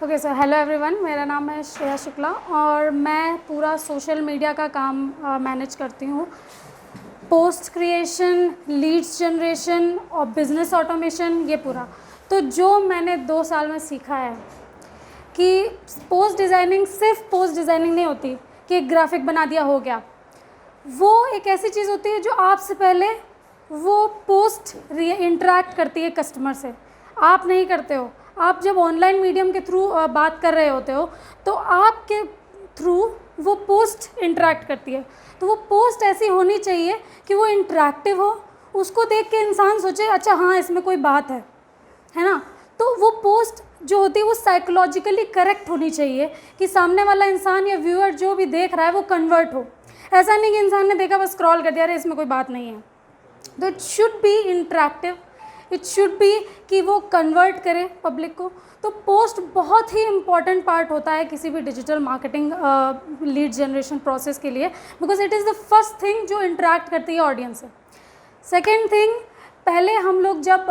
Okay sir, hello everyone, मेरा नाम है श्रेया शुक्ला और मैं पूरा सोशल मीडिया का काम मैनेज करती हूँ। पोस्ट क्रिएशन, लीड्स जनरेशन और बिज़नेस ऑटोमेशन, ये पूरा। तो जो मैंने 2 साल में सीखा है कि पोस्ट डिज़ाइनिंग सिर्फ पोस्ट डिज़ाइनिंग नहीं होती कि एक ग्राफिक बना दिया हो गया। वो एक ऐसी चीज़ होती है जो आपसे पहले वो पोस्ट इंटरेक्ट करती है कस्टमर से। आप नहीं करते हो। आप जब ऑनलाइन मीडियम के थ्रू बात कर रहे होते हो तो आपके थ्रू वो पोस्ट इंटरेक्ट करती है। तो वो पोस्ट ऐसी होनी चाहिए कि वो इंटरेक्टिव हो, उसको देख के इंसान सोचे अच्छा हाँ इसमें कोई बात है ना। तो वो पोस्ट जो होती है वो साइकोलॉजिकली करेक्ट होनी चाहिए कि सामने वाला इंसान या व्यूअर जो भी देख रहा है वो कन्वर्ट हो। ऐसा नहीं कि इंसान ने देखा बस स्क्रॉल कर दिया, अरे इसमें कोई बात नहीं है। तो it should be interactive, it should be कि वो कन्वर्ट करे पब्लिक को। तो पोस्ट बहुत ही इम्पॉर्टेंट पार्ट होता है किसी भी digital marketing lead generation process के लिए, because it is the first thing जो इंटरेक्ट करती है ऑडियंस से। सेकेंड थिंग, पहले हम लोग जब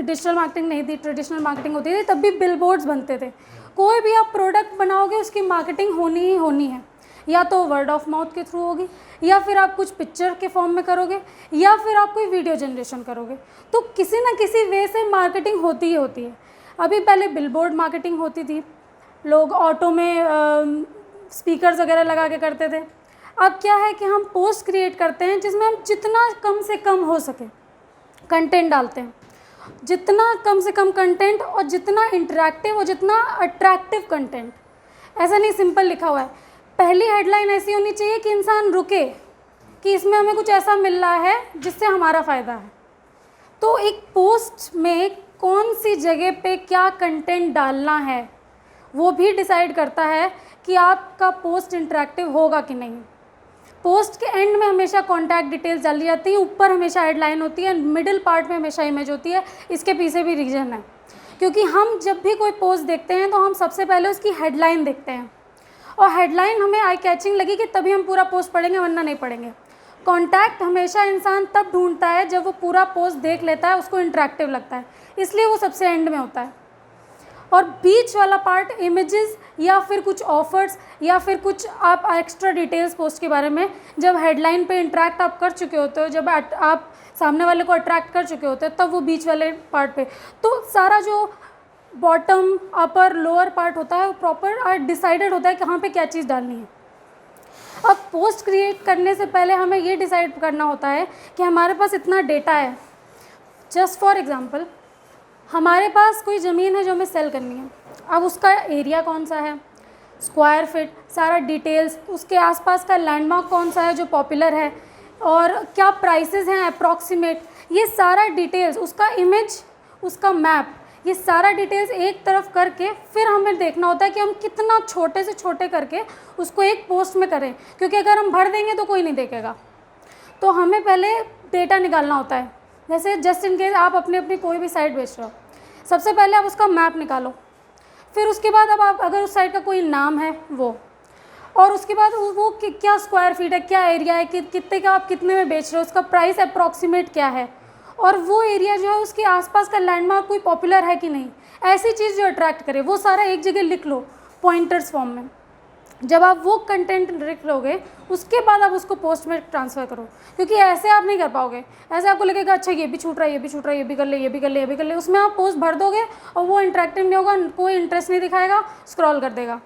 डिजिटल मार्केटिंग नहीं थी, ट्रेडिशनल मार्केटिंग होती थी, तब भी बिलबोर्ड्स बनते थे। कोई भी आप प्रोडक्ट बनाओगे उसकी मार्केटिंग होनी ही होनी है, या तो वर्ड ऑफ माउथ के थ्रू होगी, या फिर आप कुछ पिक्चर के फॉर्म में करोगे, या फिर आप कोई वीडियो जनरेशन करोगे। तो किसी ना किसी वे से मार्केटिंग होती ही होती है। अभी पहले बिलबोर्ड मार्केटिंग होती थी, लोग ऑटो में स्पीकर्स वगैरह लगा के करते थे। अब क्या है कि हम पोस्ट क्रिएट करते हैं जिसमें हम जितना कम से कम हो सके कंटेंट डालते हैं। जितना कम से कम कंटेंट और जितना इंटरेक्टिव और जितना अट्रैक्टिव कंटेंट। ऐसा नहीं सिंपल लिखा हुआ है। पहली हेडलाइन ऐसी होनी चाहिए कि इंसान रुके कि इसमें हमें कुछ ऐसा मिल रहा है जिससे हमारा फ़ायदा है। तो एक पोस्ट में कौन सी जगह पे क्या कंटेंट डालना है वो भी डिसाइड करता है कि आपका पोस्ट इंटरेक्टिव होगा कि नहीं। पोस्ट के एंड में हमेशा कॉन्टैक्ट डिटेल्स डाली जाती है, ऊपर हमेशा हेडलाइन होती है, मिडिल पार्ट में हमेशा इमेज होती है। इसके पीछे भी रीज़न है, क्योंकि हम जब भी कोई पोस्ट देखते हैं तो हम सबसे पहले उसकी हेडलाइन देखते हैं, और हेडलाइन हमें आई कैचिंग लगी कि तभी हम पूरा पोस्ट पढ़ेंगे, वरना नहीं पढ़ेंगे। कॉन्टैक्ट हमेशा इंसान तब ढूंढता है जब वो पूरा पोस्ट देख लेता है, उसको इंटरेक्टिव लगता है, इसलिए वो सबसे एंड में होता है। और बीच वाला पार्ट इमेजेस या फिर कुछ ऑफर्स या फिर कुछ आप एक्स्ट्रा डिटेल्स पोस्ट के बारे में, जब हेडलाइन पे इंटरेक्ट आप कर चुके होते हो, जब आप सामने वाले को अट्रैक्ट कर चुके होते हो, तब वो बीच वाले पार्ट पे। तो सारा जो बॉटम, अपर, लोअर पार्ट होता है वो प्रॉपर डिसाइडेड होता है कहाँ पे क्या चीज़ डालनी है। अब पोस्ट क्रिएट करने से पहले हमें ये डिसाइड करना होता है कि हमारे पास इतना डेटा है। जस्ट फॉर एग्जांपल, हमारे पास कोई ज़मीन है जो हमें सेल करनी है। अब उसका एरिया कौन सा है, स्क्वायर फीट, सारा डिटेल्स, उसके आसपास का लैंडमार्क कौन सा है जो पॉपुलर है, और क्या प्राइसेस हैं अप्रॉक्सीमेट, ये सारा डिटेल्स, उसका इमेज, उसका मैप, ये सारा डिटेल्स एक तरफ करके फिर हमें देखना होता है कि हम कितना छोटे से छोटे करके उसको एक पोस्ट में करें, क्योंकि अगर हम भर देंगे तो कोई नहीं देखेगा। तो हमें पहले डेटा निकालना होता है। जैसे जस्ट इन केस आप अपनी कोई भी साइट बेच रहे हो, सबसे पहले आप उसका मैप निकालो, फिर उसके बाद अब आप अगर उस साइट का कोई नाम है वो, और उसके बाद वो क्या स्क्वायर फीट है, क्या एरिया है, कितने का आप कितने में बेच रहे हो, उसका प्राइस अप्रॉक्सीमेट क्या है, और वो एरिया जो है उसके आसपास का लैंडमार्क कोई पॉपुलर है कि नहीं, ऐसी चीज़ जो अट्रैक्ट करे, वो सारा एक जगह लिख लो पॉइंटर्स फॉर्म में। जब आप वो कंटेंट लिख लोगे उसके बाद आप उसको पोस्ट में ट्रांसफ़र करो, क्योंकि ऐसे आप नहीं कर पाओगे। ऐसे आपको लगेगा अच्छा ये भी छूट रहा है, ये भी छूट रहा है, ये भी कर ले, ये भी कर ले, ये भी कर ले, उसमें आप पोस्ट भर दोगे और वो इंटरेक्टिव नहीं होगा, कोई इंटरेस्ट नहीं दिखाएगा, स्क्रॉल कर देगा।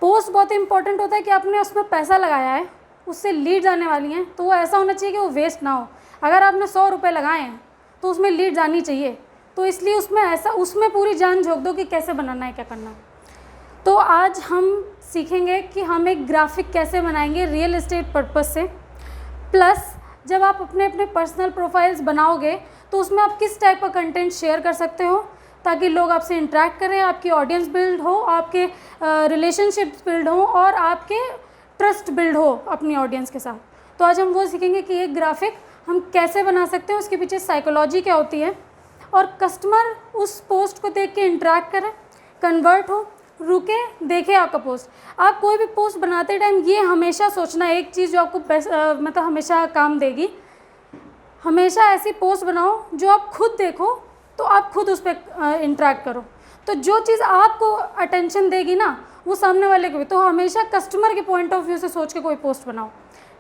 पोस्ट बहुत इंपॉर्टेंट होता है कि आपने उसमें पैसा लगाया है, उससे लीड आने वाली हैं, तो वो ऐसा होना चाहिए कि वो वेस्ट ना हो। अगर आपने 100 रुपये लगाए हैं तो उसमें लीड आनी चाहिए, तो इसलिए उसमें पूरी जान झोंक दो कि कैसे बनाना है, क्या करना है। तो आज हम सीखेंगे कि हम एक ग्राफिक कैसे बनाएंगे रियल एस्टेट पर्पस से। प्लस जब आप अपने अपने पर्सनल प्रोफाइल्स बनाओगे तो उसमें आप किस टाइप का कंटेंट शेयर कर सकते हो ताकि लोग आपसे इंटरेक्ट करें, आपकी ऑडियंस बिल्ड हो, आपके रिलेशनशिप्स बिल्ड हो और आपके ट्रस्ट बिल्ड हो अपनी ऑडियंस के साथ। तो आज हम वो सीखेंगे कि एक ग्राफिक हम कैसे बना सकते हैं, उसके पीछे साइकोलॉजी क्या होती है, और कस्टमर उस पोस्ट को देख के इंटरेक्ट करें, कन्वर्ट हो, रुके, देखे आपका पोस्ट। आप कोई भी पोस्ट बनाते टाइम ये हमेशा सोचना, एक चीज़ जो आपको मतलब हमेशा काम देगी, हमेशा ऐसी पोस्ट बनाओ जो आप खुद देखो तो आप खुद उस पर इंटरेक्ट करो। तो जो चीज़ आपको अटेंशन देगी ना वो सामने वाले को भी। तो हमेशा कस्टमर के पॉइंट ऑफ व्यू से सोच के कोई पोस्ट बनाओ,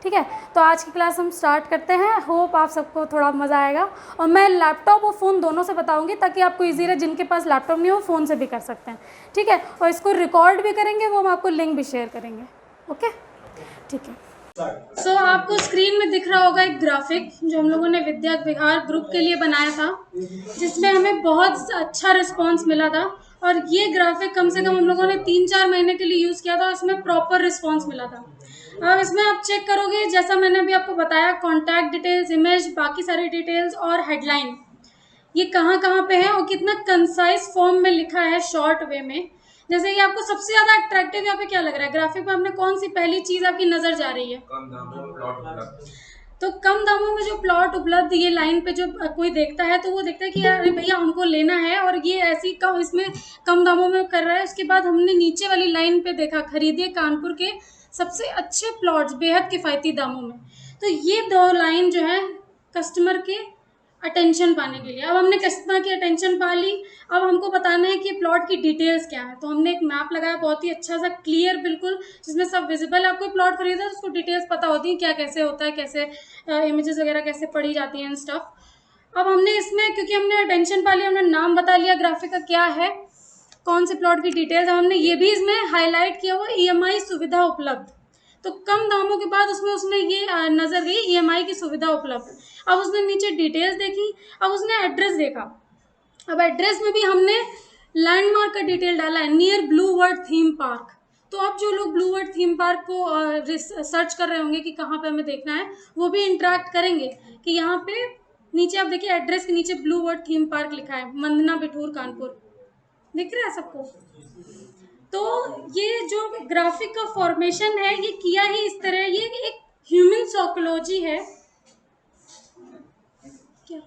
ठीक है। तो आज की क्लास हम स्टार्ट करते हैं। होप आप सबको थोड़ा मज़ा आएगा, और मैं लैपटॉप और फ़ोन दोनों से बताऊंगी ताकि आपको इजी रहे। जिनके पास लैपटॉप नहीं हो फ़ोन से भी कर सकते हैं, ठीक है। और इसको रिकॉर्ड भी करेंगे, वो हम आपको लिंक भी शेयर करेंगे, ओके, ठीक है। सो आपको स्क्रीन में दिख रहा होगा एक ग्राफिक जो हम लोगों ने विद्या विहार ग्रुप के लिए बनाया था, जिसमें हमें बहुत अच्छा रिस्पांस मिला था। और ये ग्राफिक कम से कम हम लोगों ने 3-4 महीने के लिए यूज़ किया था, इसमें प्रॉपर रिस्पांस मिला था। अब इसमें आप चेक करोगे, जैसा मैंने अभी आपको बताया, कॉन्टैक्ट डिटेल्स, इमेज, बाकी सारी डिटेल्स और हेडलाइन, ये कहाँ कहाँ पे है और कितना कंसाइज फॉर्म में लिखा है, शॉर्ट वे में। जैसे कि आपको सबसे ज़्यादा अट्रैक्टिव यहाँ पे क्या लग रहा है ग्राफिक पे? आपने कौन सी पहली चीज़ आपकी नज़र जा रही है? कम दामों में प्लॉट उपलब्ध। तो कम दामों में जो प्लॉट उपलब्ध, ये लाइन पे जो कोई देखता है तो वो देखता है कि यार भैया हमको लेना है, और ये ऐसी कम, इसमें कम दामों में कर रहा है। उसके बाद हमने नीचे वाली लाइन पे देखा, खरीदिए कानपुर के सबसे अच्छे प्लॉट्स बेहद किफ़ायती दामों में। तो ये दो लाइन जो है कस्टमर के अटेंशन पाने के लिए। अब हमने कस्टमर की अटेंशन पा ली, अब हमको बताना है कि प्लॉट की डिटेल्स क्या है। तो हमने एक मैप लगाया बहुत ही अच्छा सा, क्लियर बिल्कुल, जिसमें सब विजिबल है। आपको प्लॉट खरीदा तो उसको डिटेल्स पता होती है, क्या कैसे होता है, कैसे इमेजेस वगैरह कैसे पढ़ी जाती हैं एंड स्टफ। अब हमने इसमें, क्योंकि हमने अटेंशन पा लिया, हमने नाम बता लिया ग्राफिक का क्या है, कौन से प्लॉट की डिटेल्स है, हमने ये भी इसमें हाईलाइट किया हुआ EMI सुविधा उपलब्ध। तो कम दामों के बाद उसमें ये नज़र गई EMI की सुविधा उपलब्ध। अब उसने नीचे डिटेल्स देखी, अब उसने एड्रेस देखा। अब एड्रेस में भी हमने लैंडमार्क का डिटेल डाला है, near blue world theme park. तो अब जो लोग ब्लू वर्ल्ड थीम पार्क को सर्च कर रहे होंगे कि कहाँ पे हमें देखना है, वो भी इंटरेक्ट करेंगे कि यहाँ पे नीचे आप देखिए, एड्रेस के नीचे ब्लू वर्ल्ड थीम पार्क लिखा है, मंदना बिठूर कानपुर, दिख रहा है सबको? तो ये जो ग्राफिक का फॉर्मेशन है ये किया ही इस तरह, ये एक ह्यूमन साइकोलॉजी है। क्या?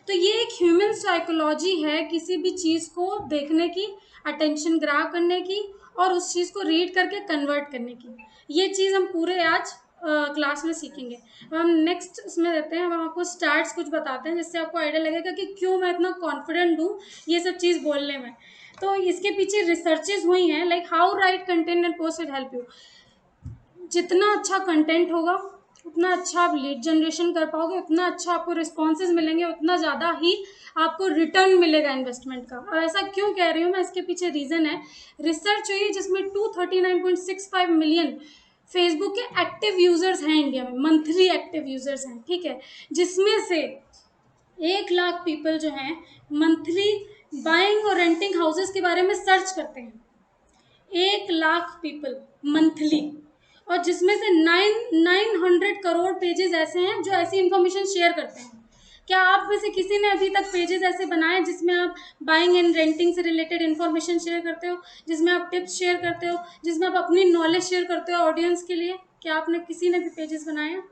तो ये एक ह्यूमन साइकोलॉजी है किसी भी चीज़ को देखने की, अटेंशन ग्रैब करने की, और उस चीज़ को रीड करके कन्वर्ट करने की। ये चीज़ हम पूरे आज क्लास में सीखेंगे। हम नेक्स्ट उसमें देते हैं, हम आपको स्टार्ट्स कुछ बताते हैं जिससे आपको आइडिया लगेगा कि क्यों मैं इतना कॉन्फिडेंट हूँ ये सब चीज़ बोलने में। तो इसके पीछे रिसर्चेज हुई हैं, like how right content and post will help you. जितना अच्छा कंटेंट होगा उतना अच्छा आप लीड जनरेशन कर पाओगे, उतना अच्छा आपको रिस्पॉन्सेज मिलेंगे, उतना ज़्यादा ही आपको रिटर्न मिलेगा इन्वेस्टमेंट का। और ऐसा क्यों कह रही हूँ मैं, इसके पीछे रीज़न है, रिसर्च हुई है जिसमें 239.65 मिलियन फेसबुक के एक्टिव यूज़र्स हैं इंडिया में, मंथली एक्टिव यूज़र्स हैं, ठीक है। जिसमें से 1 लाख पीपल जो हैं मंथली बाइंग और रेंटिंग हाउसेस के बारे में सर्च करते हैं। 1 लाख पीपल मंथली, और जिसमें से 900 करोड़ पेजेस ऐसे हैं जो ऐसी इन्फॉर्मेशन शेयर करते हैं। क्या आप में से किसी ने अभी तक पेजेस ऐसे बनाए जिसमें आप बाइंग एंड रेंटिंग से रिलेटेड इन्फॉर्मेशन शेयर करते हो, जिसमें आप टिप्स शेयर करते हो, जिसमें आप अपनी नॉलेज शेयर करते हो ऑडियंस के लिए? क्या आपने किसी ने भी पेजेस बनाए हैं?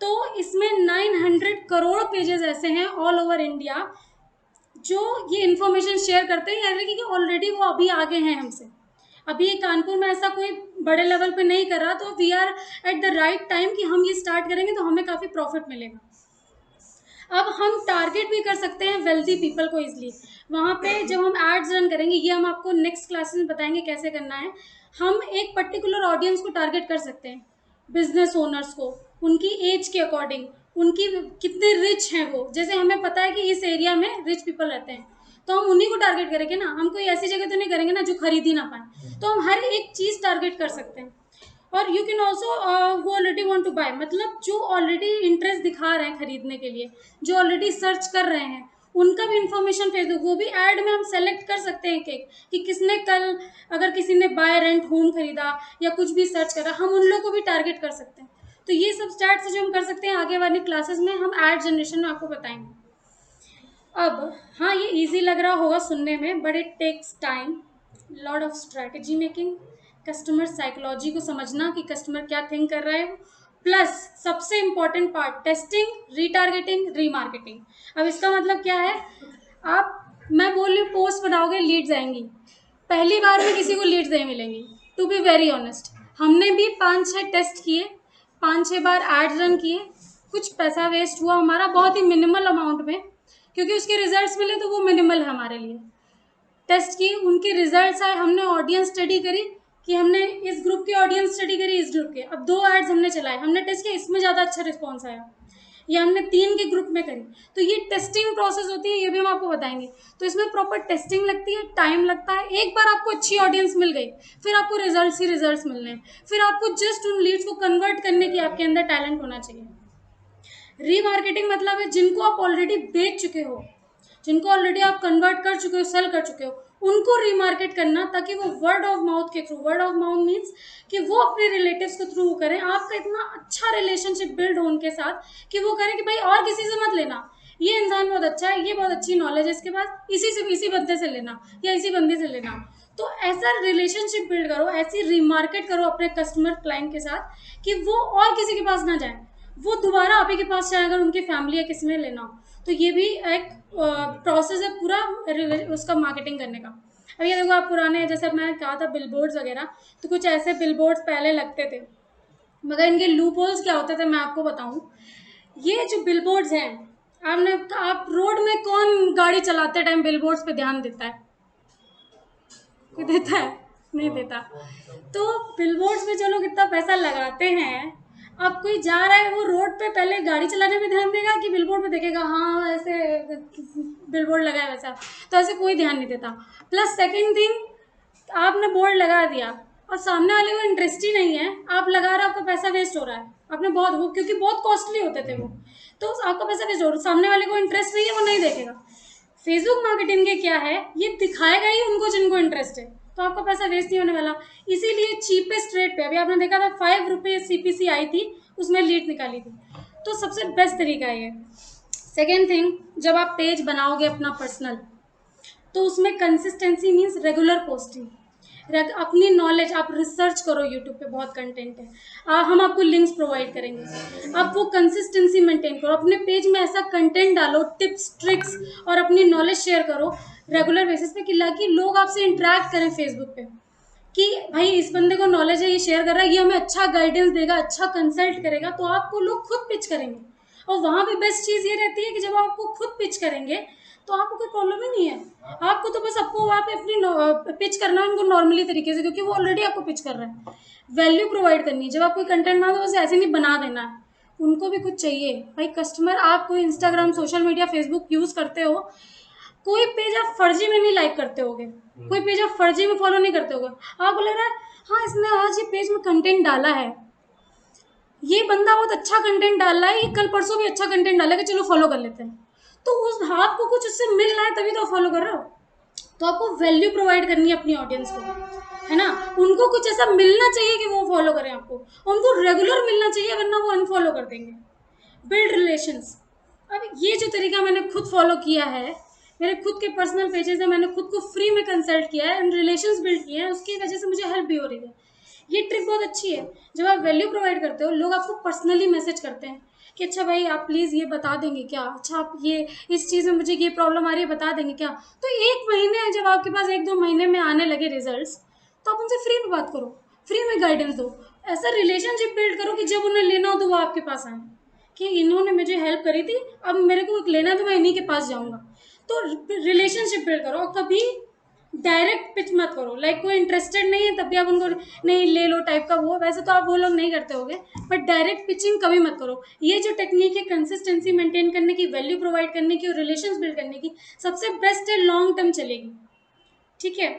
तो इसमें 900 करोड़ पेजेस ऐसे हैं ऑल ओवर इंडिया जो ये इन्फॉर्मेशन शेयर करते हैं, यानी कि ऑलरेडी वो अभी आगे हैं हमसे। अभी ये कानपुर में ऐसा कोई बड़े लेवल पे नहीं कर रहा, तो we are at the right time कि हम ये स्टार्ट करेंगे तो हमें काफ़ी प्रॉफिट मिलेगा। अब हम टारगेट भी कर सकते हैं वेल्दी पीपल को ईजिली। वहाँ पे जब हम एड्स रन करेंगे, ये हम आपको नेक्स्ट क्लासेस में बताएंगे कैसे करना है। हम एक पर्टिकुलर ऑडियंस को टारगेट कर सकते हैं, बिजनेस ओनर्स को, उनकी एज के अकॉर्डिंग, उनकी कितने रिच हैं वो। जैसे हमें पता है कि इस एरिया में रिच पीपल रहते हैं, तो हम उन्हीं को टारगेट करेंगे ना, हम कोई ऐसी जगह तो नहीं करेंगे ना जो खरीद ही ना पाए। तो हम हर एक चीज़ टारगेट कर सकते हैं। और यू कैन ऑल्सो वो ऑलरेडी वॉन्ट टू बाय, मतलब जो ऑलरेडी इंटरेस्ट दिखा रहे हैं खरीदने के लिए, जो ऑलरेडी सर्च कर रहे हैं, उनका भी इंफॉर्मेशन भेज दो। वो भी ऐड में हम सेलेक्ट कर सकते हैं कि किसने कल, अगर किसी ने बाय रेंट होम खरीदा या कुछ भी सर्च करा, हम उन लोगों को भी टारगेट कर सकते हैं। तो ये सब स्टार्ट जो हम कर सकते हैं, आगे वाली क्लासेस में हम ऐड जनरेशन में आपको बताएंगे। अब हाँ, ये इजी लग रहा होगा सुनने में, but it takes time, lot of strategy making, customer psychology को समझना कि कस्टमर क्या थिंक कर रहा है, प्लस सबसे important part testing, retargeting, remarketing. अब इसका मतलब क्या है, मैं बोल रही हूँ पोस्ट बनाओगे, लीड्स आएंगी, पहली बार में किसी को लीड्स नहीं मिलेंगी। टू बी वेरी ऑनेस्ट, हमने भी 5-6 टेस्ट किए, 5-6 बार एड्स रन किए, कुछ पैसा वेस्ट हुआ हमारा बहुत ही मिनिमल अमाउंट में, क्योंकि उसके रिजल्ट्स मिले तो वो मिनिमल है हमारे लिए। टेस्ट की, उनके रिजल्ट्स आए, हमने ऑडियंस स्टडी करी कि हमने इस ग्रुप की ऑडियंस स्टडी करी, इस ग्रुप के, अब 2 एड्स हमने चलाए, हमने टेस्ट किया इसमें ज़्यादा अच्छा रिस्पॉन्स आया, या हमने 3 के ग्रुप में करी। तो ये टेस्टिंग प्रोसेस होती है, ये भी हम आपको बताएंगे। तो इसमें प्रॉपर टेस्टिंग लगती है, टाइम लगता है। एक बार आपको अच्छी ऑडियंस मिल गई, फिर आपको रिजल्ट्स ही रिजल्ट्स मिलने हैं, फिर आपको जस्ट उन लीड्स को कन्वर्ट करने की आपके अंदर टैलेंट होना चाहिए। रीमार्केटिंग मतलब है जिनको आप ऑलरेडी बेच चुके हो, जिनको ऑलरेडी आप कन्वर्ट कर चुके हो, सेल कर चुके हो, उनको रीमार्केट करना, ताकि वो वर्ड ऑफ माउथ के through, word of mouth means कि वो अपने रिलेटिव्स के थ्रू करें, आपका इतना अच्छा रिलेशनशिप बिल्ड हो उनके साथ कि वो करें कि भाई और किसी से मत लेना, ये इंसान बहुत अच्छा है, ये बहुत अच्छी नॉलेज है इसके पास, इसी बंदे से लेना या इसी बंदी से लेना। तो ऐसा रिलेशनशिप बिल्ड करो, ऐसी रीमार्केट करो अपने कस्टमर क्लाइंट के साथ कि वो और किसी के पास ना जाए, वो दोबारा आप ही के पास चाहे अगर उनकी फैमिली या किसी ने लेना हो। तो ये भी एक प्रोसेस है पूरा उसका मार्केटिंग करने का। अब ये देखो, आप पुराने, जैसे मैंने कहा था बिलबोर्ड्स वगैरह, तो कुछ ऐसे बिलबोर्ड्स पहले लगते थे, मगर इनके लूप होल्स क्या होते थे मैं आपको बताऊं। ये जो बिलबोर्ड्स हैं, आप रोड में कौन गाड़ी चलाते टाइम बिलबोर्ड्स पे ध्यान देता है? कोई देता है? नहीं देता। तो बिलबोर्ड्स में जो लोग इतना पैसा लगाते हैं, अब कोई जा रहा है वो रोड पे पहले गाड़ी चलाने में ध्यान देगा कि बिलबोर्ड पे देखेगा हाँ ऐसे बिलबोर्ड लगा है वैसा? तो ऐसे कोई ध्यान नहीं देता। प्लस सेकंड थिंग, आपने बोर्ड लगा दिया और सामने वाले को इंटरेस्ट ही नहीं है, आप लगा रहे हो, आपका पैसा वेस्ट हो रहा है। आपने बहुत वो, क्योंकि बहुत कॉस्टली होते थे वो, तो आपका पैसा वेस्ट हो रहा है, सामने वाले को इंटरेस्ट नहीं है, वो नहीं देखेगा। फेसबुक मार्केटिंग के क्या है, ये दिखाएगा ही उनको जिनको इंटरेस्ट है, तो आपका पैसा वेस्ट नहीं होने वाला। इसीलिए चीपेस्ट रेट पे, अभी आपने देखा था 5 रुपये CPC आई थी, उसमें लीड निकाली थी, तो सबसे बेस्ट तरीका है ये। सेकेंड थिंग, जब आप पेज बनाओगे अपना पर्सनल, तो उसमें कंसिस्टेंसी मीन्स रेगुलर पोस्टिंग, अपनी नॉलेज आप रिसर्च करो, यूट्यूब पे बहुत कंटेंट है, हम आपको लिंक्स प्रोवाइड करेंगे, आप वो कंसिस्टेंसी मेंटेन करो, अपने पेज में ऐसा कंटेंट डालो, टिप्स ट्रिक्स और अपनी नॉलेज शेयर करो रेगुलर बेसिस पे, कि लोग आपसे इंटरेक्ट करें फेसबुक पे कि भाई इस बंदे को नॉलेज है, ये शेयर कर रहा है, ये हमें अच्छा गाइडेंस देगा, अच्छा कंसल्ट करेगा, तो आपको लोग खुद पिच करेंगे। और वहाँ भी बेस्ट चीज़ ये रहती है कि जब आपको खुद पिच करेंगे तो आपको कोई प्रॉब्लम ही नहीं है, आपको तो बस आपको वहाँ पे अपनी पिच करना है उनको नॉर्मली तरीके से, क्योंकि वो ऑलरेडी आपको पिच कर रहे हैं। वैल्यू प्रोवाइड करनी है, जब आप कोई कंटेंट बनाओ तो बस ऐसे नहीं बना देना है, उनको भी कुछ चाहिए। भाई कस्टमर, आप कोई Instagram, social media, Facebook use करते हो, कोई पेज आप फर्जी में नहीं लाइक करते होगे, कोई पेज आप फर्जी में फॉलो नहीं करते होगे, आपको लग रहा है हाँ इसने आज ये पेज में कंटेंट डाला है, ये बंदा बहुत अच्छा कंटेंट डाल रहा है, ये कल परसों भी अच्छा कंटेंट डालेगा, चलो फॉलो कर लेते हैं, तो उस आपको कुछ उससे मिल रहा है तभी तो फॉलो कर रहे हो। तो आपको वैल्यू प्रोवाइड करनी है अपनी ऑडियंस को, है ना, उनको कुछ ऐसा मिलना चाहिए कि वो फॉलो करें आपको, उनको रेगुलर मिलना चाहिए, वरना वो अनफॉलो कर देंगे। बिल्ड रिलेशंस, अब ये जो तरीका मैंने खुद फॉलो किया है, मेरे खुद के पर्सनल पेजेस है, मैंने खुद को फ्री में कंसल्ट किया है एंड रिलेशंस बिल्ड किए हैं, उसकी वजह से मुझे हेल्प भी हो रही है। ये ट्रिक बहुत अच्छी है, जब आप वैल्यू प्रोवाइड करते हो, लोग आपको पर्सनली मैसेज करते हैं कि अच्छा भाई आप प्लीज़ ये बता देंगे क्या, अच्छा आप ये इस चीज़ में मुझे ये प्रॉब्लम आ रही है, बता देंगे क्या। तो 1 महीने जब आपके पास 1-2 महीने में आने लगे रिजल्ट्स, तो आप उनसे फ्री में बात करो, फ्री में गाइडेंस दो, ऐसा रिलेशनशिप बिल्ड करो कि जब उन्हें लेना हो तो वो आपके पास आए कि इन्होंने मुझे हेल्प करी थी, अब मेरे को लेना है तो मैं इन्हीं के पास जाऊँगा। तो रिलेशनशिप बिल्ड करो, और कभी डायरेक्ट पिच मत करो, लाइक कोई इंटरेस्टेड नहीं है तब भी आप उनको नहीं ले लो टाइप का, वो वैसे तो आप वो लोग नहीं करते होगे, बट डायरेक्ट पिचिंग कभी मत करो। ये जो टेक्निक है कंसिस्टेंसी मेंटेन करने की, वैल्यू प्रोवाइड करने की और रिलेशंस बिल्ड करने की, सबसे बेस्ट है, लॉन्ग टर्म चलेगी। ठीक है,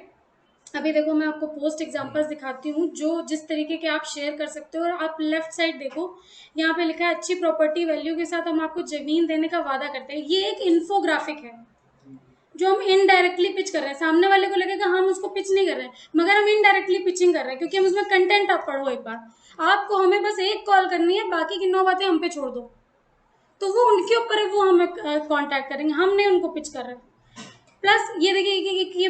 अभी देखो मैं आपको पोस्ट एग्जांपल्स दिखाती हूँ जो जिस तरीके के आप शेयर कर सकते हो। और आप लेफ्ट साइड देखो, यहाँ पे लिखा है अच्छी प्रॉपर्टी वैल्यू के साथ हम आपको जमीन देने का वादा करते हैं। ये एक इन्फोग्राफिक है जो हम इनडायरेक्टली पिच कर रहे हैं, सामने वाले को लगेगा हम उसको पिच नहीं कर रहे हैं, मगर हम इनडायरेक्टली पिचिंग कर रहे हैं, क्योंकि हम उसमें कंटेंट आप पढ़ो एक बार, आपको हमें बस एक कॉल करनी है, बाकी की 9 बातें हम पे छोड़ दो, तो वो उनके ऊपर है, वो हमें कांटेक्ट करेंगे, हम नहीं उनको पिच कर रहे हैं। प्लस ये देखिए कि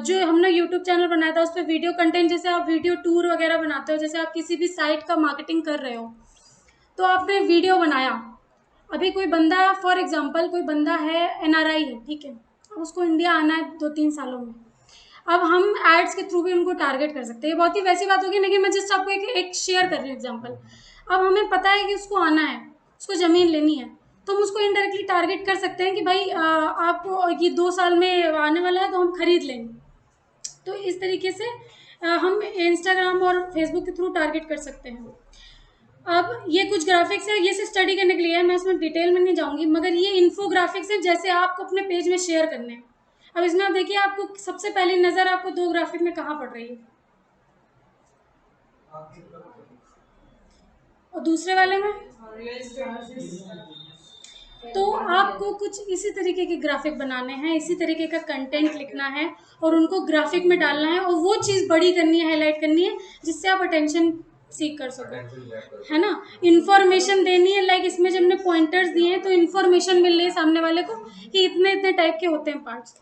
जो हमने यूट्यूब चैनल बनाया था उस पर वीडियो कंटेंट, जैसे आप वीडियो टूर वगैरह बनाते हो, जैसे आप किसी भी साइट का मार्केटिंग कर रहे हो, तो आपने वीडियो बनाया, अभी कोई बंदा, फॉर एग्जांपल कोई बंदा है NRI है, ठीक है, उसको इंडिया आना है 2-3 सालों में, अब हम एड्स के थ्रू भी उनको टारगेट कर सकते हैं। ये बहुत ही वैसी बात होगी, लेकिन मैं जस्ट आपको एक शेयर कर रही हूँ एग्जांपल। अब हमें पता है कि उसको आना है, उसको ज़मीन लेनी है, तो हम उसको इनडायरेक्टली टारगेट कर सकते हैं कि भाई आप ये 2 साल में आने वाला है तो हम खरीद लेंगे। तो इस तरीके से हम इंस्टाग्राम और फेसबुक के थ्रू टारगेट कर सकते हैं। अब ये कुछ ग्राफिक्स है, ये सिर्फ स्टडी करने के लिए है, मैं इसमें डिटेल में नहीं जाऊंगी, मगर ये इन्फोग्राफिक्स है जैसे आपको अपने पेज में शेयर करने हैं। अब इसमें आप देखिए, आपको सबसे पहली नज़र आपको 2 ग्राफिक में कहाँ पड़ रही है, और दूसरे वाले में। तो आपको कुछ इसी तरीके के ग्राफिक बनाने हैं, इसी तरीके का कंटेंट लिखना है और उनको ग्राफिक में डालना है, और वो चीज़ बड़ी करनी है, हाईलाइट करनी है, जिससे आप अटेंशन सीख कर सको, है ना। इन्फॉर्मेशन देनी है, लाइक इसमें जब हमने पॉइंटर्स दिए हैं तो इन्फॉर्मेशन मिल रही है सामने वाले को कि इतने इतने टाइप के होते हैं पार्ट्स,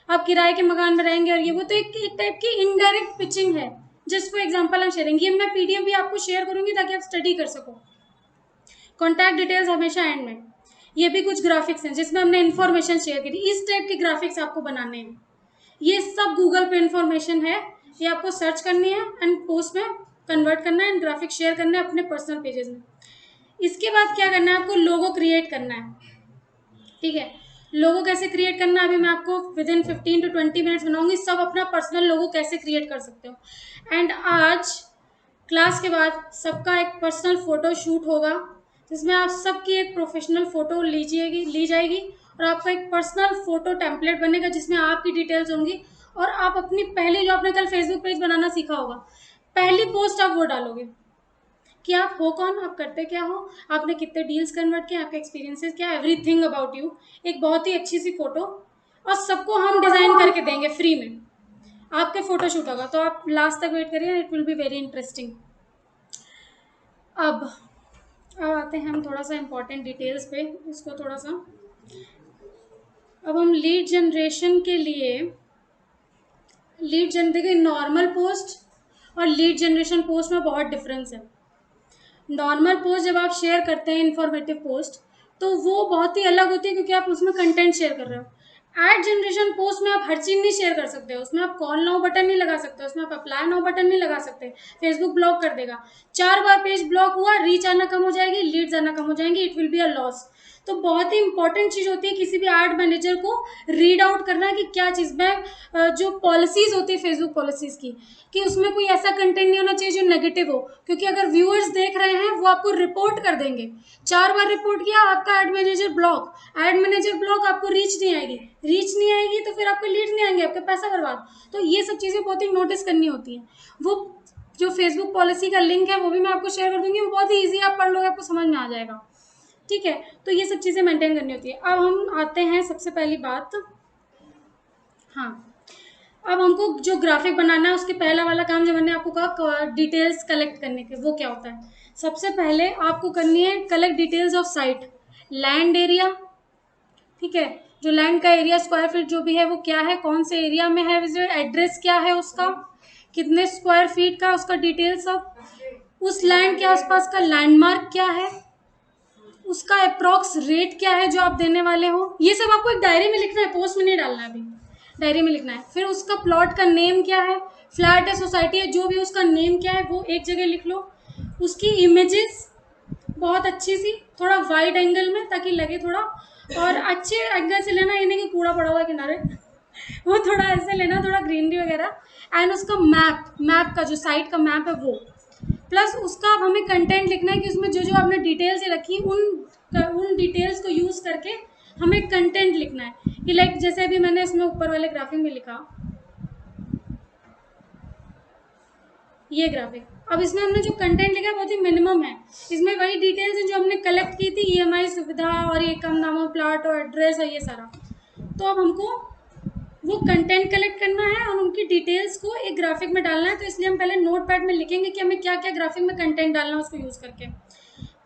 आप किराए के मकान में रहेंगे और ये वो, तो एक टाइप की इनडायरेक्ट पिचिंग है। जस्ट फॉर एग्जाम्पल हम शेयरिंग, ये मैं PDF भी आपको शेयर करूंगी ताकि आप स्टडी कर सको। कॉन्टैक्ट डिटेल्स हमेशा एंड में। ये भी कुछ ग्राफिक्स हैं जिसमें हमने इन्फॉर्मेशन शेयर करी, इस टाइप के ग्राफिक्स आपको बनाने हैं। ये सब गूगल पे इन्फॉर्मेशन है, ये आपको सर्च करनी है एंड पोस्ट में कन्वर्ट करना है एंड ग्राफिक शेयर करना है अपने पर्सनल पेजेस में। इसके बाद क्या करना है, आपको लोगो क्रिएट करना है, ठीक है। लोगो कैसे क्रिएट करना है अभी मैं आपको विदिन 15 to 20 मिनट्स बनाऊंगी, सब अपना पर्सनल लोगो कैसे क्रिएट कर सकते हो। एंड आज क्लास के बाद सबका एक पर्सनल फ़ोटो शूट होगा, जिसमें आप सबकी एक प्रोफेशनल फ़ोटो ली जाएगी और आपका एक पर्सनल फ़ोटो टेम्पलेट बनेगा जिसमें आपकी डिटेल्स होंगी, और आप अपनी पहली, जो आपने कल फेसबुक पेज बनाना सीखा होगा, पहली पोस्ट आप वो डालोगे कि आप हो कौन, आप करते क्या हो, आपने कितने डील्स कन्वर्ट किए, आपके एक्सपीरियंसेस क्या, एवरीथिंग अबाउट यू। एक बहुत ही अच्छी सी फ़ोटो, और सबको हम डिज़ाइन करके देंगे फ्री में, आपके फ़ोटो शूट होगा, तो आप लास्ट तक वेट करिए, it will be very interesting. अब आते हैं हम थोड़ा सा इम्पॉर्टेंट डिटेल्स पे, इसको थोड़ा सा। अब हम लीड जनरेशन के लिए, देखिए नॉर्मल पोस्ट और लीड जनरेशन पोस्ट में बहुत डिफरेंस है। नॉर्मल पोस्ट जब आप शेयर करते हैं, इन्फॉर्मेटिव पोस्ट, तो वो बहुत ही अलग होती है क्योंकि आप उसमें कंटेंट शेयर कर रहे हो। एड जनरेशन पोस्ट में आप हर चीज़ नहीं शेयर कर सकते, उसमें आप कॉल नाउ बटन नहीं लगा सकते, उसमें आप अप्लाई नाउ बटन नहीं लगा सकते, फेसबुक ब्लॉक कर देगा। 4 बार पेज ब्लॉक हुआ, रीच आना कम हो जाएगी, लीड्स आना कम हो जाएंगी, it will be a loss. तो बहुत ही इंपॉर्टेंट चीज़ होती है किसी भी एड मैनेजर को रीड आउट करना कि क्या चीज़ में, जो पॉलिसीज़ होती है फेसबुक पॉलिसीज़ की, कि उसमें कोई ऐसा कंटेंट नहीं होना चाहिए जो नेगेटिव हो, क्योंकि अगर व्यूअर्स देख रहे हैं वो आपको रिपोर्ट कर देंगे। 4 बार रिपोर्ट किया, आपका एड मैनेजर ब्लॉक, आपको रीच नहीं आएगी तो फिर आपको लीड्स नहीं आएंगे, आपका पैसा बर्बाद। तो ये सब चीज़ें बहुत ही नोटिस करनी होती हैं। वो जो फेसबुक पॉलिसी का लिंक है वो भी मैं आपको शेयर कर दूंगी, वो बहुत ही ईजी, आप पढ़ लोगे आपको समझ में आ जाएगा, ठीक है। तो ये सब चीज़ें मेंटेन करनी होती है। अब हम आते हैं सबसे पहली बात, हाँ, अब हमको जो ग्राफिक बनाना है उसके पहला वाला काम जो मैंने आपको कहा डिटेल्स कलेक्ट करने के, वो क्या होता है। सबसे पहले आपको करनी है collect details of site, land area, ठीक है, जो लैंड का एरिया स्क्वायर फीट जो भी है वो क्या है, कौन से एरिया में है, एड्रेस क्या है उसका, कितने स्क्वायर फीट का, उसका डिटेल्स सब, उस लैंड के आसपास का लैंडमार्क क्या है, उसका अप्रॉक्स रेट क्या है जो आप देने वाले हो। ये सब आपको एक डायरी में लिखना है, पोस्ट में नहीं डालना है, अभी डायरी में लिखना है। फिर उसका प्लॉट का नेम क्या है, फ्लैट है, सोसाइटी है, जो भी उसका नेम क्या है वो एक जगह लिख लो। उसकी इमेजेस बहुत अच्छी सी, थोड़ा वाइड एंगल में ताकि लगे थोड़ा, और अच्छे एंगल से लेना, ये नहीं कि कूड़ा पड़ा हुआ है किनारे वो थोड़ा ऐसे लेना, थोड़ा ग्रीनरी वगैरह। एंड उसका मैप का जो साइट का मैप है वो, प्लस उसका अब हमें कंटेंट लिखना है कि उसमें जो जो आपने डिटेल्स रखी उन डिटेल्स को यूज़ करके हमें कंटेंट लिखना है। कि लाइक जैसे अभी मैंने इसमें ऊपर वाले ग्राफिक में लिखा, ये ग्राफिक, अब इसमें हमने जो कंटेंट लिखा बहुत ही मिनिमम है, इसमें वही डिटेल्स हैं जो हमने कलेक्ट की थी, EMI सुविधा और ये कम दामों प्लॉट और एड्रेस और ये सारा। तो अब हमको वो कंटेंट कलेक्ट करना है और उनकी डिटेल्स को एक ग्राफिक में डालना है। तो इसलिए हम पहले नोट पैड में लिखेंगे कि हमें क्या क्या ग्राफिक में कंटेंट डालना है, उसको यूज़ करके।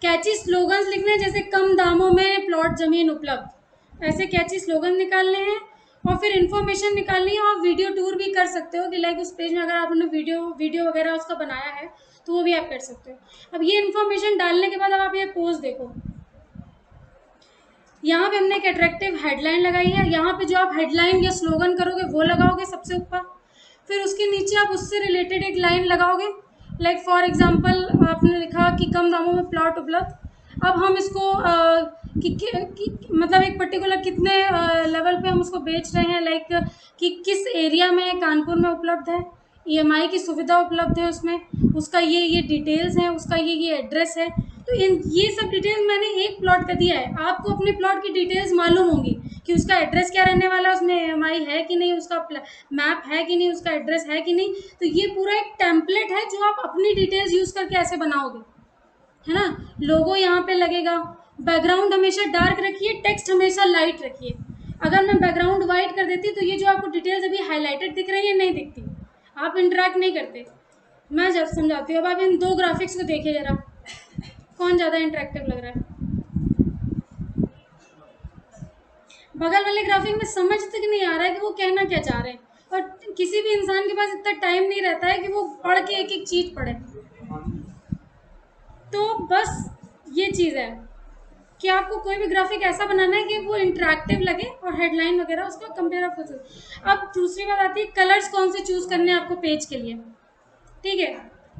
कैची स्लोगन्स लिखने हैं, जैसे कम दामों में प्लॉट ज़मीन उपलब्ध, ऐसे कैची स्लोगन निकालने हैं। और फिर इन्फॉर्मेशन निकालनी है, और वीडियो टूर भी कर सकते हो कि लाइक उस पेज में अगर आपने वीडियो वगैरह उसका बनाया है तो वो भी आप कर सकते हो। अब ये इन्फॉर्मेशन डालने के बाद अब आप ये पोस्ट देखो, यहाँ पे हमने एक अट्रैक्टिव हेडलाइन लगाई है, यहाँ पे जो आप हेडलाइन या स्लोगन करोगे वो लगाओगे सबसे ऊपर, फिर उसके नीचे आप उससे रिलेटेड एक लाइन लगाओगे, लाइक फॉर एग्जांपल आपने लिखा कि कम दामों में प्लॉट उपलब्ध। अब हम इसको मतलब एक पर्टिकुलर कितने लेवल पे हम उसको बेच रहे हैं, लाइक कि किस एरिया में कानपुर में उपलब्ध है, EMI की सुविधा उपलब्ध है उसमें, उसका ये डिटेल्स हैं, उसका ये एड्रेस है। तो ये सब डिटेल्स मैंने एक प्लॉट का दिया है। आपको अपने प्लॉट की डिटेल्स मालूम होंगी कि उसका एड्रेस क्या रहने वाला है, उसमें EMI है कि नहीं, उसका मैप है कि नहीं, उसका एड्रेस है कि नहीं। तो ये पूरा एक टेम्पलेट है जो आप अपनी डिटेल्स यूज़ करके ऐसे बनाओगे, है ना। लोगो यहाँ पे लगेगा, बैकग्राउंड हमेशा डार्क रखिए, टेक्स्ट हमेशा लाइट रखिए। अगर मैं बैकग्राउंड वाइट कर देती तो ये जो आपको डिटेल्स अभी हाईलाइटेड दिख रही है नहीं दिखती, आप इंटरेक्ट नहीं करते। मैं जब समझाती हूँ, अब आप इन 2 ग्राफिक्स को देखिए जरा, कौन ज़्यादा इंटरेक्टिव लग रहा है। बगल वाले ग्राफिक में समझ तक नहीं आ रहा है कि वो कहना क्या चाह रहे हैं, और किसी भी इंसान के पास इतना टाइम नहीं रहता है कि वो पढ़ के एक एक चीज़ पढ़े। तो बस ये चीज़ है कि आपको कोई भी ग्राफिक ऐसा बनाना है कि वो इंटरेक्टिव लगे और हेडलाइन वगैरह उसका कंपेयर आप कर सकते। अब दूसरी बात आती है कलर्स कौन से चूज़ करने हैं आपको पेज के लिए, ठीक है।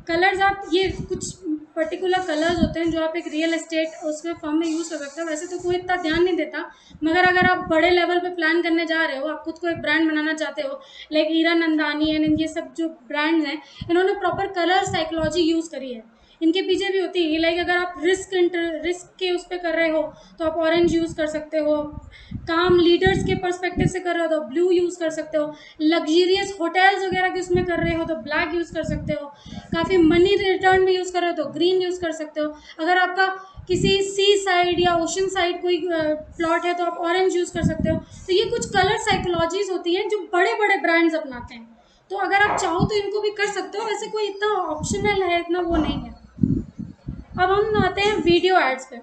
कलर्स आप ये कुछ पर्टिकुलर कलर्स होते हैं जो आप एक रियल एस्टेट उसमें फॉर्म में यूज़ कर सकते हो। वैसे तो कोई इतना ध्यान नहीं देता, मगर अगर आप बड़े लेवल पे प्लान करने जा रहे हो, आप खुद को एक ब्रांड बनाना चाहते हो, लाइक हीरा नंदानी एंड ये सब जो ब्रांड्स हैं, इन्होंने प्रॉपर कलर साइकोलॉजी यूज़ करी है। इनके पीछे भी होती है, लाइक अगर आप रिस्क के उस पर कर रहे हो तो आप ऑरेंज यूज़ कर सकते हो, काम लीडर्स के पर्सपेक्टिव से कर रहे हो तो ब्लू यूज़ कर सकते हो, लग्जरियस होटल्स वगैरह के उसमें कर रहे हो तो ब्लैक यूज़ कर सकते हो, काफ़ी मनी रिटर्न में यूज़ कर रहे हो तो ग्रीन यूज़ कर सकते हो। अगर आपका किसी सी साइड या ओशन साइड कोई प्लॉट है तो आप ऑरेंज यूज़ कर सकते हो। तो ये कुछ कलर साइकोलॉजीज होती हैं जो बड़े बड़े ब्रांड्स अपनाते हैं, तो अगर आप चाहो तो इनको भी कर सकते हो। वैसे कोई इतना ऑप्शनल है, इतना वो नहीं है। अब हम आते हैं वीडियो एड्स पे।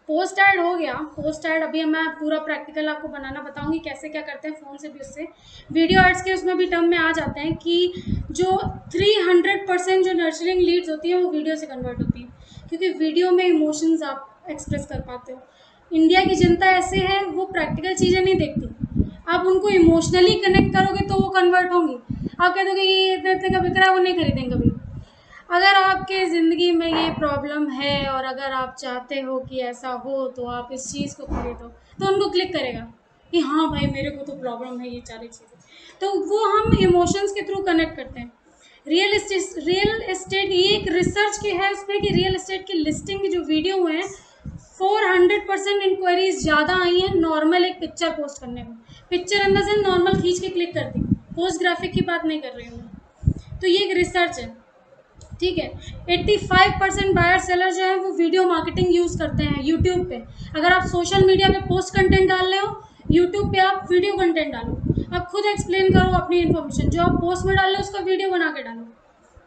पोस्ट ऐड हो गया, पोस्ट ऐड अभी मैं पूरा प्रैक्टिकल आपको बनाना बताऊंगी कैसे क्या करते हैं फ़ोन से भी उससे। वीडियो एड्स के उसमें भी टर्म में आ जाते हैं कि जो 300% जो नर्चरिंग लीड्स होती हैं वो वीडियो से कन्वर्ट होती हैं, क्योंकि वीडियो में इमोशंस आप एक्सप्रेस कर पाते हो। इंडिया की जनता ऐसे है, वो प्रैक्टिकल चीज़ें नहीं देखती। आप उनको इमोशनली कनेक्ट करोगे तो वो कन्वर्ट होंगी। आप कह दोगे ये इतने इतने का बिक रहा है, वो नहीं खरीदेंगे कभी। अगर आपके ज़िंदगी में ये प्रॉब्लम है और अगर आप चाहते हो कि ऐसा हो तो आप इस चीज़ को खरीदो, तो उनको क्लिक करेगा कि हाँ भाई मेरे को तो प्रॉब्लम है ये सारी चीज़ें। तो वो हम इमोशंस के थ्रू कनेक्ट करते हैं। रियल एस्टेट ये एक रिसर्च की है उसमें कि रियल एस्टेट की लिस्टिंग की जो वीडियो हुए हैं 400% इंक्वायरीज ज़्यादा आई हैं नॉर्मल एक पिक्चर पोस्ट करने में। पिक्चर अंदर से नॉर्मल खींच के क्लिक कर दी, पोस्ट ग्राफिक की बात नहीं कर रही हूँ मैं। तो ये एक रिसर्च है, ठीक है। 85% बायर सेलर जो है वो वीडियो मार्केटिंग यूज़ करते हैं यूट्यूब पे। अगर आप सोशल मीडिया पे पोस्ट कंटेंट डाल रहे हो, यूट्यूब पे आप वीडियो कंटेंट डालो, आप खुद एक्सप्लेन करो अपनी इन्फॉर्मेशन, जो आप पोस्ट में डाल रहे हो उसका वीडियो बना के डालो,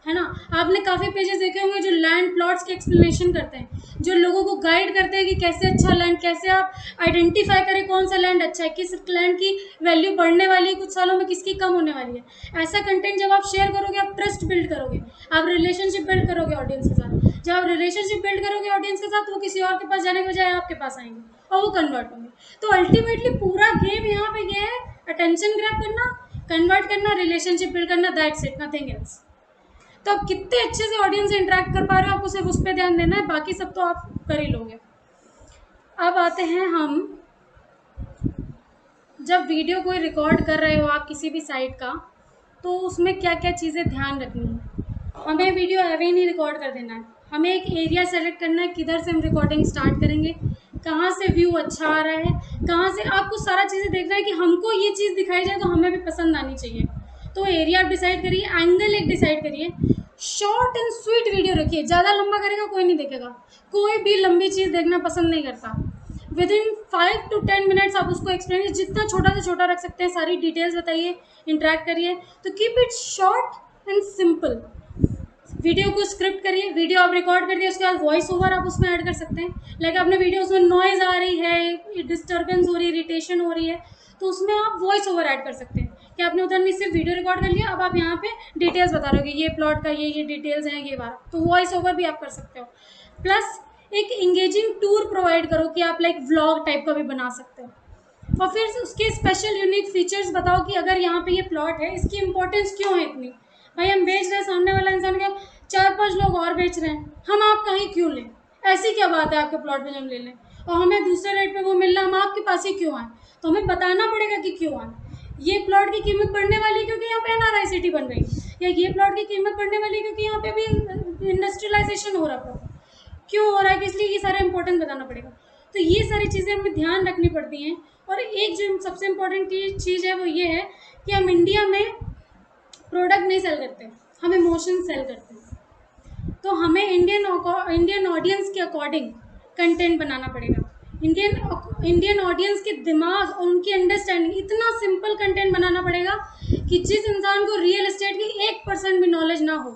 है ना। आपने काफ़ी पेजेस देखे होंगे जो लैंड प्लॉट्स की एक्सप्लेनेशन करते हैं, जो लोगों को गाइड करते हैं कि कैसे अच्छा लैंड, कैसे आप आइडेंटिफाई करें कौन सा लैंड अच्छा है, किस लैंड की वैल्यू बढ़ने वाली है कुछ सालों में, किसकी कम होने वाली है। ऐसा कंटेंट जब आप शेयर करोगे आप ट्रस्ट बिल्ड करोगे, आप रिलेशनशिप बिल्ड करोगे ऑडियंस के साथ। जब आप रिलेशनशिप बिल्ड करोगे ऑडियंस के साथ, वो किसी और के पास जाने के बजाय आपके पास आएंगे और वो कन्वर्ट होंगे। तो अल्टीमेटली पूरा गेम यहाँ पे ये है, अटेंशन ग्रैब करना, कन्वर्ट करना, रिलेशनशिप बिल्ड करना, दैट्स इट, नथिंग एल्स। तो आप कितने अच्छे से ऑडियंस से इंटरेक्ट कर पा रहे हो, आपको सिर्फ उस पर ध्यान देना है, बाकी सब तो आप कर ही लोगे। अब आते हैं हम, जब वीडियो कोई रिकॉर्ड कर रहे हो आप किसी भी साइट का, तो उसमें क्या क्या चीज़ें ध्यान रखनी है। हमें वीडियो ऐवे ही नहीं रिकॉर्ड कर देना है, हमें एक एरिया सेलेक्ट करना है, किधर से हम रिकॉर्डिंग स्टार्ट करेंगे, कहाँ से व्यू अच्छा आ रहा है, कहाँ से, आपको सारा चीज़ें देखना है कि हमको ये चीज़ दिखाई जाए तो हमें भी पसंद आनी चाहिए। तो एरिया आप डिसाइड करिए, एंगल एक डिसाइड करिए, शॉर्ट एंड स्वीट वीडियो रखिए। ज़्यादा लंबा करेगा कोई नहीं देखेगा, कोई भी लंबी चीज़ देखना पसंद नहीं करता। विद इन 5 to 10 मिनट्स आप उसको एक्सप्लेन, जितना छोटा से छोटा रख सकते हैं, सारी डिटेल्स बताइए, इंटरेक्ट करिए। तो keep it short and simple. Video को स्क्रिप्ट करिए, वीडियो आप रिकॉर्ड कर दिए, उसके बाद वॉइस ओवर आप उसमें ऐड कर सकते हैं। लाइक आपने वीडियो उसमें नॉइज़ आ रही है, डिस्टर्बेंस हो रही है, इरिटेशन हो रही है, तो उसमें आप वॉइस ओवर ऐड कर सकते हैं कि आपने उधर नहीं सिर्फ वीडियो रिकॉर्ड कर लिया, अब आप यहाँ पे डिटेल्स बता रहे हो कि ये प्लॉट का ये डिटेल्स हैं, ये बात, तो वॉइस ओवर भी आप कर सकते हो। प्लस एक इंगेजिंग टूर प्रोवाइड करो कि आप लाइक व्लॉग टाइप का भी बना सकते हो, और फिर उसके स्पेशल यूनिक फीचर्स बताओ कि अगर यहाँ पे ये प्लॉट है इसकी इंपॉर्टेंस क्यों है इतनी। भाई हम बेच रहे हैं, सामने वाला इंसान क्या 4-5 लोग और बेच रहे हैं, हम आपका ही क्यों लें? ऐसी क्या बात है आपके प्लॉट पे जो हम ले लें और हमें दूसरे रेट पे वो मिल रहा है, हम आपके पास ही क्यों आए? तो हमें बताना पड़ेगा कि क्यों आए। ये प्लॉट की कीमत बढ़ने वाली है क्योंकि यहाँ पे NRI सिटी बन रही है, या ये प्लॉट की कीमत बढ़ने वाली है क्योंकि यहाँ पे भी इंडस्ट्रियलाइजेशन हो रहा है, क्यों हो रहा है, इसलिए ये सारा इंपॉर्टेंट बताना पड़ेगा। तो ये सारी चीज़ें हमें ध्यान रखनी पड़ती हैं। और एक जो सबसे इम्पोर्टेंट चीज़ है वो ये है कि हम इंडिया में प्रोडक्ट नहीं सेल करते, हम इमोशन सेल करते हैं। तो हमें इंडियन ऑडियंस के अकॉर्डिंग कंटेंट बनाना पड़ेगा। इंडियन ऑडियंस के दिमाग और उनकी अंडरस्टैंडिंग, इतना सिंपल कंटेंट बनाना पड़ेगा कि जिस इंसान को रियल एस्टेट की 1% भी नॉलेज ना हो,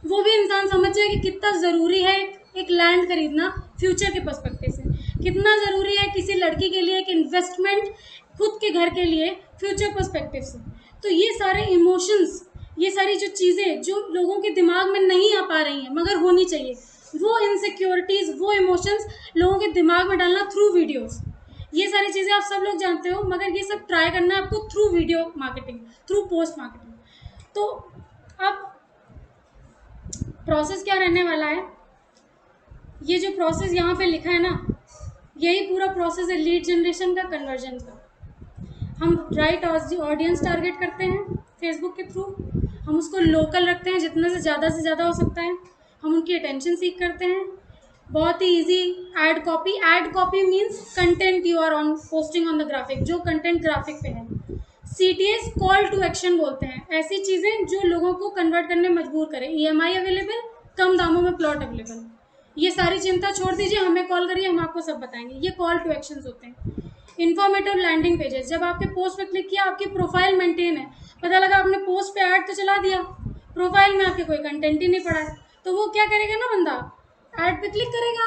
वो भी इंसान समझ जाए कि कितना ज़रूरी है एक लैंड खरीदना फ्यूचर के पर्सपेक्टिव से, कितना ज़रूरी है किसी लड़की के लिए एक इन्वेस्टमेंट खुद के घर के लिए फ्यूचर पर्सपेक्टिव से। तो ये सारे इमोशंस, ये सारी जो चीज़ें जो लोगों के दिमाग में नहीं आ पा रही हैं मगर होनी चाहिए, वो इनसिक्योरिटीज़, वो इमोशंस लोगों के दिमाग में डालना थ्रू वीडियोस। ये सारी चीज़ें आप सब लोग जानते हो, मगर ये सब ट्राई करना है आपको through video marketing, through post marketing. तो अब प्रोसेस क्या रहने वाला है, ये जो प्रोसेस यहाँ पे लिखा है ना, यही पूरा प्रोसेस है लीड जनरेशन का, कन्वर्जन का। हम राइट ऑडियंस टारगेट करते हैं फेसबुक के थ्रू, हम उसको लोकल रखते हैं जितने से ज़्यादा हो सकता है, हम उनकी अटेंशन सीख करते हैं। बहुत ही easy ad copy means content you are on posting on the graphic, जो कंटेंट ग्राफिक पे है। CTS कॉल टू एक्शन बोलते हैं, ऐसी चीज़ें जो लोगों को कन्वर्ट करने मजबूर करें। EMI अवेलेबल, कम दामों में प्लॉट अवेलेबल, ये सारी चिंता छोड़ दीजिए, हमें कॉल करिए, हम आपको सब बताएंगे। ये कॉल टू एक्शंस होते हैं। इन्फॉर्मेटिव लैंडिंग पेजेस, जब आपके पोस्ट पे क्लिक किया, आपकी प्रोफाइल मेंटेन है, पता लगा आपने पोस्ट पे ऐड तो चला दिया, प्रोफाइल में आपके कोई कंटेंट ही नहीं पड़ा है, तो वो क्या करेगा ना, बंदा ऐड पे क्लिक करेगा,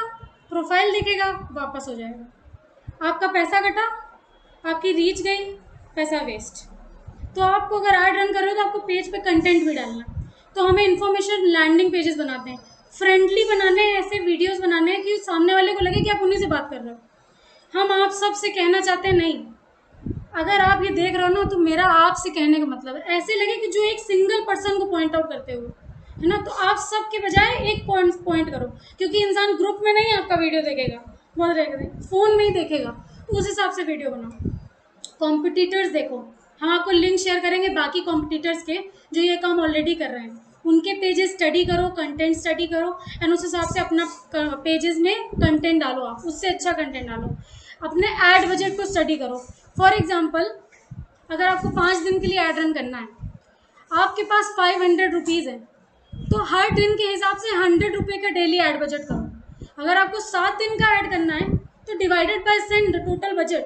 प्रोफाइल देखेगा, वापस हो जाएगा, आपका पैसा कटा, आपकी रीच गई, पैसा वेस्ट। तो आपको अगर ऐड रन कर रहे हो तो आपको पेज पे कंटेंट भी डालना है। तो हमें इन्फॉर्मेशन लैंडिंग पेजेस बनाते हैं, फ्रेंडली बनाने हैं, ऐसे वीडियोस बनाने हैं कि सामने वाले को लगे कि आप उन्हीं से बात कर रहे हो। हम आप सब से कहना चाहते हैं नहीं, अगर आप ये देख रहे हो ना, तो मेरा आपसे कहने का मतलब है ऐसे लगे कि जो एक सिंगल पर्सन को पॉइंट आउट करते हुए, है ना, तो आप सब के बजाय एक पॉइंट करो, क्योंकि इंसान ग्रुप में नहीं आपका वीडियो देखेगा, बोल रहे फ़ोन में ही देखेगा, तो उस हिसाब से वीडियो बनाओ। कॉम्पिटिटर्स देखो, हम आपको लिंक शेयर करेंगे बाकी कॉम्पिटिटर्स के जो ये काम ऑलरेडी कर रहे हैं, उनके पेजेस स्टडी करो, कंटेंट स्टडी करो, एंड उस हिसाब से अपना पेजेस में कंटेंट डालो, आप उससे अच्छा कंटेंट डालो, अपने ऐड बजट को स्टडी करो। फॉर एग्जांपल, अगर आपको 5 दिन के लिए ऐड रन करना है, आपके पास 500 रुपीज़ है, तो हर दिन के हिसाब से 100 रुपये का डेली ऐड बजट करो। अगर आपको 7 दिन का ऐड करना है तो divided by send total budget,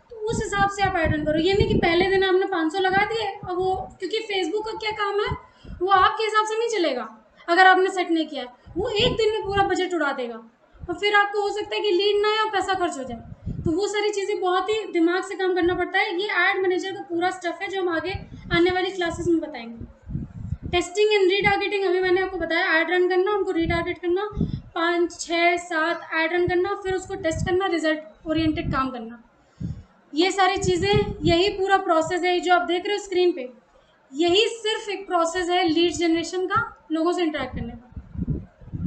तो उस हिसाब से आप ऐड रन करो। ये नहीं कि पहले दिन आपने 500 लगा दिए, अब वो, क्योंकि फेसबुक का क्या काम है, वो आपके हिसाब से नहीं चलेगा। अगर आपने सेट नहीं किया है, वो एक दिन में पूरा बजट उड़ा देगा और फिर आपको हो सकता है कि लीड ना आए और पैसा खर्च हो जाए। तो वो सारी चीज़ें बहुत ही दिमाग से काम करना पड़ता है। ये एड मैनेजर का पूरा स्टफ है जो हम आगे आने वाली क्लासेस में बताएंगे। टेस्टिंग एंड रीटारगेटिंग, अभी मैंने आपको बताया, ऐड रन करना, उनको रीटारगेट करना, 5, 6, 7 ऐड रन करना, फिर उसको टेस्ट करना, रिजल्ट ओरिएंटेड काम करना। ये सारी चीज़ें, यही पूरा प्रोसेस है जो आप देख रहे हो स्क्रीन पे, यही सिर्फ एक प्रोसेस है लीड जनरेशन का, लोगों से इंटरेक्ट करने का।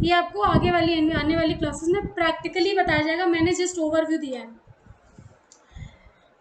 ये आपको आने वाली क्लासेस में प्रैक्टिकली बताया जाएगा, मैंने जस्ट ओवरव्यू दिया है।